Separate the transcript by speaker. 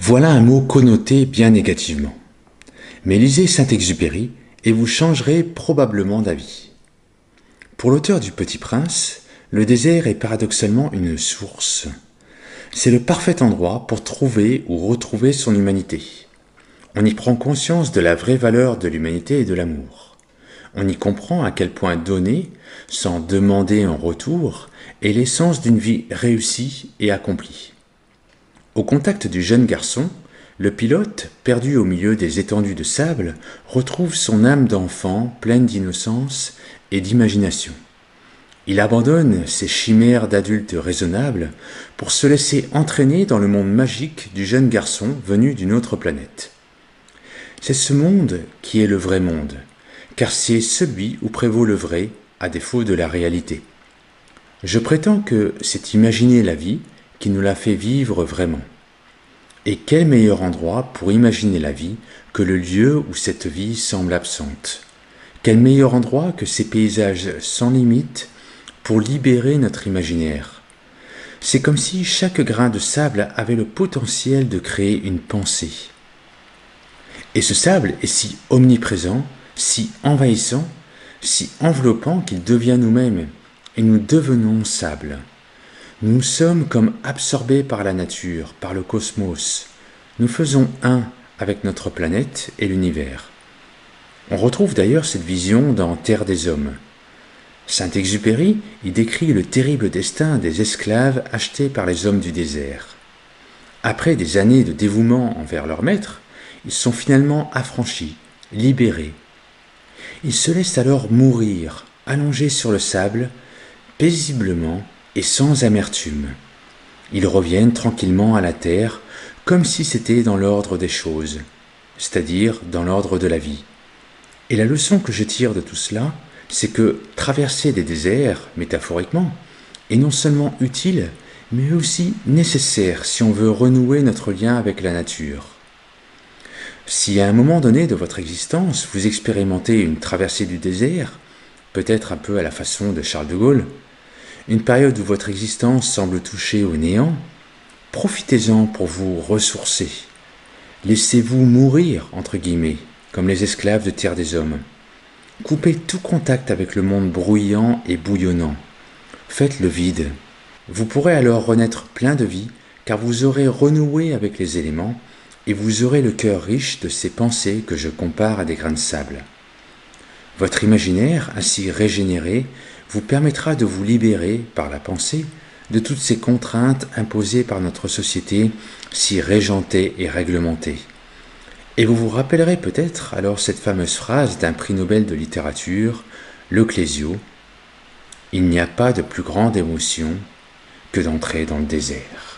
Speaker 1: Voilà un mot connoté bien négativement. Mais lisez Saint-Exupéry et vous changerez probablement d'avis. Pour l'auteur du Petit Prince, le désert est paradoxalement une source. C'est le parfait endroit pour trouver ou retrouver son humanité. On y prend conscience de la vraie valeur de l'humanité et de l'amour. On y comprend à quel point donner, sans demander en retour, est l'essence d'une vie réussie et accomplie. Au contact du jeune garçon, le pilote, perdu au milieu des étendues de sable, retrouve son âme d'enfant pleine d'innocence et d'imagination. Il abandonne ses chimères d'adulte raisonnable pour se laisser entraîner dans le monde magique du jeune garçon venu d'une autre planète. C'est ce monde qui est le vrai monde, car c'est celui où prévaut le vrai à défaut de la réalité. Je prétends que c'est imaginer la vie qui nous la fait vivre vraiment. Et quel meilleur endroit pour imaginer la vie que le lieu où cette vie semble absente? Quel meilleur endroit que ces paysages sans limite pour libérer notre imaginaire? C'est comme si chaque grain de sable avait le potentiel de créer une pensée. Et ce sable est si omniprésent, si envahissant, si enveloppant qu'il devient nous-mêmes, et nous devenons sable. Nous sommes comme absorbés par la nature, par le cosmos. Nous faisons un avec notre planète et l'univers. On retrouve d'ailleurs cette vision dans Terre des Hommes. Saint-Exupéry y décrit le terrible destin des esclaves achetés par les hommes du désert. Après des années de dévouement envers leur maître, ils sont finalement affranchis, libérés. Ils se laissent alors mourir, allongés sur le sable, paisiblement et sans amertume. Ils reviennent tranquillement à la terre, comme si c'était dans l'ordre des choses, c'est-à-dire dans l'ordre de la vie. Et la leçon que je tire de tout cela, c'est que traverser des déserts, métaphoriquement, est non seulement utile, mais aussi nécessaire si on veut renouer notre lien avec la nature. Si à un moment donné de votre existence, vous expérimentez une traversée du désert, peut-être un peu à la façon de Charles de Gaulle, une période où votre existence semble toucher au néant, profitez-en pour vous ressourcer. Laissez-vous mourir, entre guillemets, comme les esclaves de Terre des Hommes. Coupez tout contact avec le monde bruyant et bouillonnant. Faites le vide. Vous pourrez alors renaître plein de vie, car vous aurez renoué avec les éléments, et vous aurez le cœur riche de ces pensées que je compare à des grains de sable. Votre imaginaire, ainsi régénéré, vous permettra de vous libérer, par la pensée, de toutes ces contraintes imposées par notre société si régentée et réglementée. Et vous vous rappellerez peut-être alors cette fameuse phrase d'un prix Nobel de littérature, le Clésio, « Il n'y a pas de plus grande émotion que d'entrer dans le désert ».